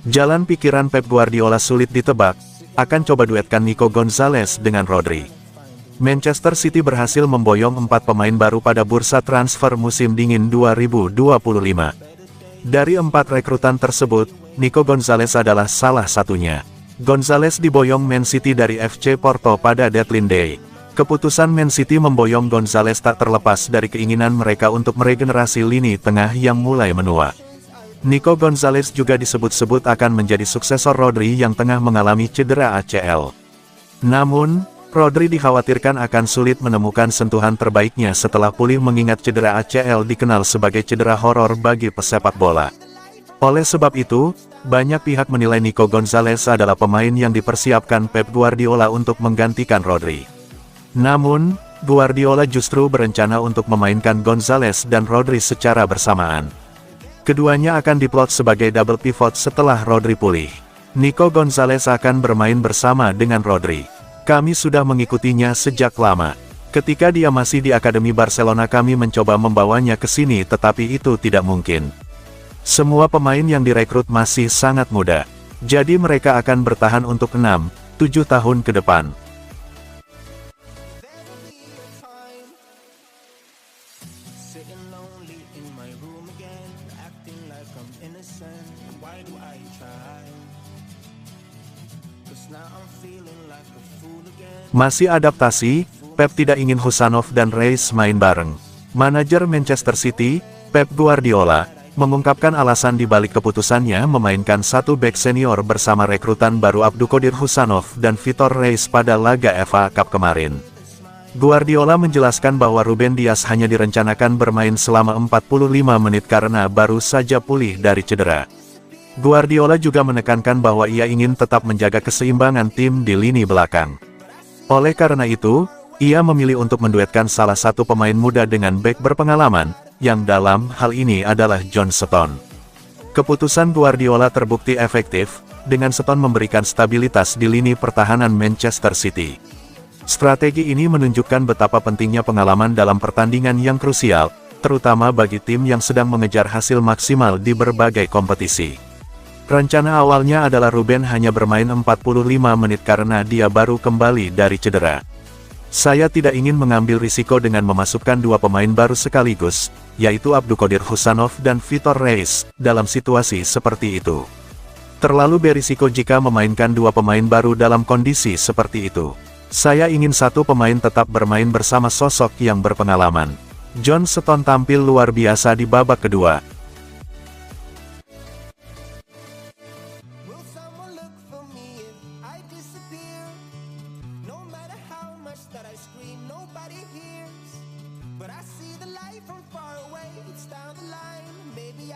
Jalan pikiran Pep Guardiola sulit ditebak, akan coba duetkan Nico Gonzalez dengan Rodri. Manchester City berhasil memboyong 4 pemain baru pada bursa transfer musim dingin 2025. Dari 4 rekrutan tersebut, Nico Gonzalez adalah salah satunya. Gonzalez diboyong Man City dari FC Porto pada deadline day. Keputusan Man City memboyong Gonzalez tak terlepas dari keinginan mereka untuk meregenerasi lini tengah yang mulai menua. Nico Gonzalez juga disebut-sebut akan menjadi suksesor Rodri yang tengah mengalami cedera ACL. Namun, Rodri dikhawatirkan akan sulit menemukan sentuhan terbaiknya setelah pulih mengingat cedera ACL dikenal sebagai cedera horor bagi pesepak bola. Oleh sebab itu, banyak pihak menilai Nico Gonzalez adalah pemain yang dipersiapkan Pep Guardiola untuk menggantikan Rodri. Namun, Guardiola justru berencana untuk memainkan Gonzalez dan Rodri secara bersamaan. Keduanya akan diplot sebagai double pivot setelah Rodri pulih. Nico Gonzalez akan bermain bersama dengan Rodri. Kami sudah mengikutinya sejak lama. Ketika dia masih di Akademi Barcelona kami mencoba membawanya ke sini tetapi itu tidak mungkin. Semua pemain yang direkrut masih sangat muda. Jadi mereka akan bertahan untuk 6-7 tahun ke depan. Masih adaptasi, Pep tidak ingin Husanov dan Reis main bareng. Manajer Manchester City, Pep Guardiola, mengungkapkan alasan di balik keputusannya memainkan satu bek senior bersama rekrutan baru Abdulkadir Husanov dan Vitor Reis pada laga FA Cup kemarin. Guardiola menjelaskan bahwa Ruben Dias hanya direncanakan bermain selama 45 menit karena baru saja pulih dari cedera. Guardiola juga menekankan bahwa ia ingin tetap menjaga keseimbangan tim di lini belakang. Oleh karena itu, ia memilih untuk menduetkan salah satu pemain muda dengan bek berpengalaman, yang dalam hal ini adalah John Stones. Keputusan Guardiola terbukti efektif, dengan Stones memberikan stabilitas di lini pertahanan Manchester City. Strategi ini menunjukkan betapa pentingnya pengalaman dalam pertandingan yang krusial, terutama bagi tim yang sedang mengejar hasil maksimal di berbagai kompetisi. Rencana awalnya adalah Ruben hanya bermain 45 menit karena dia baru kembali dari cedera. Saya tidak ingin mengambil risiko dengan memasukkan 2 pemain baru sekaligus, yaitu Abdulkadir Husanov dan Vitor Reis, dalam situasi seperti itu. Terlalu berisiko jika memainkan 2 pemain baru dalam kondisi seperti itu. Saya ingin satu pemain tetap bermain bersama sosok yang berpengalaman. John Stones tampil luar biasa di babak kedua.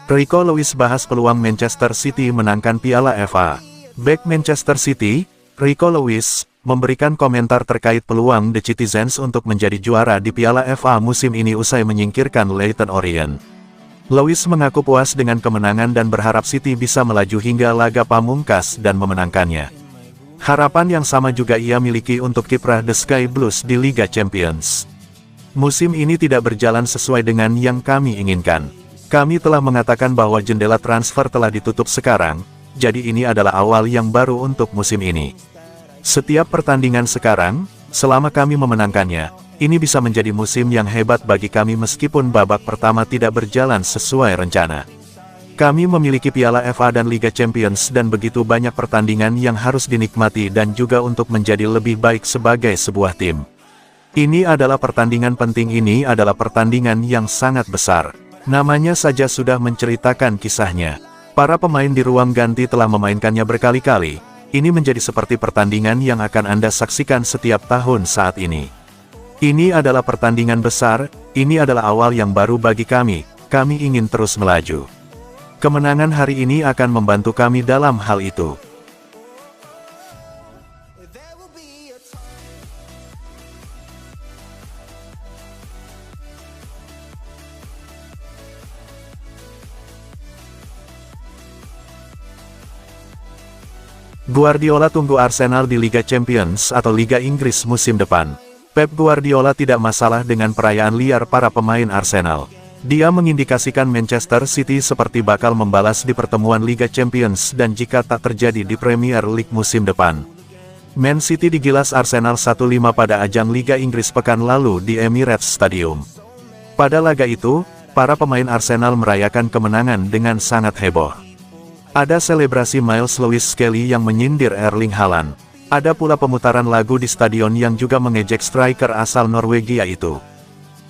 Rico Lewis bahas peluang Manchester City menangkan Piala FA. Bek Manchester City, Rico Lewis, memberikan komentar terkait peluang The Citizens untuk menjadi juara di Piala FA musim ini usai menyingkirkan Leyton Orient. Lewis mengaku puas dengan kemenangan dan berharap City bisa melaju hingga laga pamungkas dan memenangkannya. Harapan yang sama juga ia miliki untuk kiprah The Sky Blues di Liga Champions. Musim ini tidak berjalan sesuai dengan yang kami inginkan. Kami telah mengatakan bahwa jendela transfer telah ditutup sekarang, jadi ini adalah awal yang baru untuk musim ini. Setiap pertandingan sekarang, selama kami memenangkannya, ini bisa menjadi musim yang hebat bagi kami meskipun babak pertama tidak berjalan sesuai rencana. Kami memiliki Piala FA dan Liga Champions dan begitu banyak pertandingan yang harus dinikmati dan juga untuk menjadi lebih baik sebagai sebuah tim. Ini adalah pertandingan penting, ini adalah pertandingan yang sangat besar. Namanya saja sudah menceritakan kisahnya. Para pemain di ruang ganti telah memainkannya berkali-kali. Ini menjadi seperti pertandingan yang akan Anda saksikan setiap tahun saat ini. Ini adalah pertandingan besar, ini adalah awal yang baru bagi kami ingin terus melaju. Kemenangan hari ini akan membantu kami dalam hal itu. Guardiola tunggu Arsenal di Liga Champions atau Liga Inggris musim depan. Pep Guardiola tidak masalah dengan perayaan liar para pemain Arsenal. Dia mengindikasikan Manchester City seperti bakal membalas di pertemuan Liga Champions dan jika tak terjadi di Premier League musim depan. Man City digilas Arsenal 1-5 pada ajang Liga Inggris pekan lalu di Emirates Stadium. Pada laga itu, para pemain Arsenal merayakan kemenangan dengan sangat heboh. Ada selebrasi Miles Lewis Skelly yang menyindir Erling Haaland. Ada pula pemutaran lagu di stadion yang juga mengejek striker asal Norwegia itu.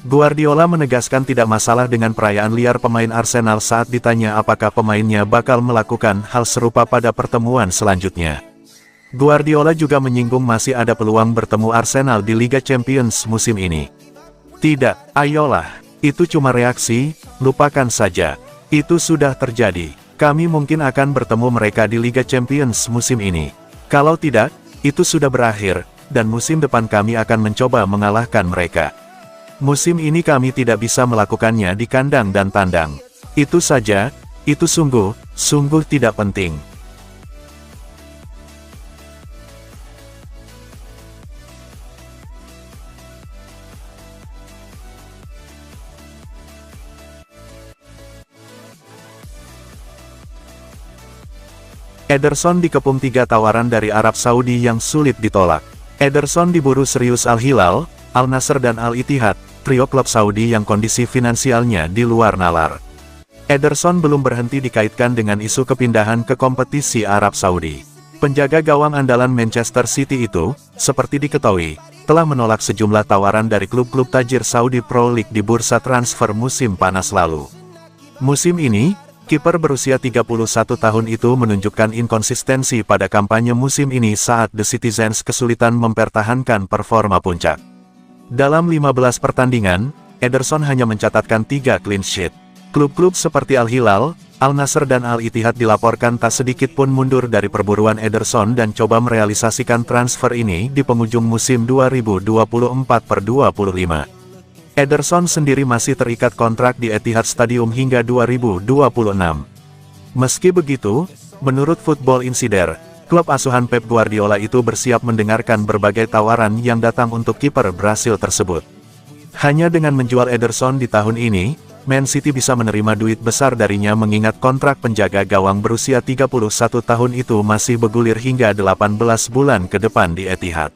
Guardiola menegaskan tidak masalah dengan perayaan liar pemain Arsenal saat ditanya apakah pemainnya bakal melakukan hal serupa pada pertemuan selanjutnya. Guardiola juga menyinggung masih ada peluang bertemu Arsenal di Liga Champions musim ini. Tidak, ayolah, itu cuma reaksi, lupakan saja. Itu sudah terjadi. Kami mungkin akan bertemu mereka di Liga Champions musim ini. Kalau tidak, itu sudah berakhir, dan musim depan kami akan mencoba mengalahkan mereka. Musim ini kami tidak bisa melakukannya di kandang dan tandang. Itu saja, itu sungguh tidak penting. Ederson dikepung 3 tawaran dari Arab Saudi yang sulit ditolak. Ederson diburu serius Al Hilal, Al Nassr dan Al Ittihad, trio klub Saudi yang kondisi finansialnya di luar nalar. Ederson belum berhenti dikaitkan dengan isu kepindahan ke kompetisi Arab Saudi. Penjaga gawang andalan Manchester City itu, seperti diketahui, telah menolak sejumlah tawaran dari klub-klub tajir Saudi Pro League di bursa transfer musim panas lalu. Musim ini, kiper berusia 31 tahun itu menunjukkan inkonsistensi pada kampanye musim ini saat The Citizens kesulitan mempertahankan performa puncak. Dalam 15 pertandingan, Ederson hanya mencatatkan 3 clean sheet. Klub-klub seperti Al Hilal, Al Nassr dan Al Ittihad dilaporkan tak sedikit pun mundur dari perburuan Ederson dan coba merealisasikan transfer ini di penghujung musim 2024-25. Ederson sendiri masih terikat kontrak di Etihad Stadium hingga 2026. Meski begitu, menurut Football Insider, klub asuhan Pep Guardiola itu bersiap mendengarkan berbagai tawaran yang datang untuk kiper Brasil tersebut. Hanya dengan menjual Ederson di tahun ini, Man City bisa menerima duit besar darinya mengingat kontrak penjaga gawang berusia 31 tahun itu masih bergulir hingga 18 bulan ke depan di Etihad.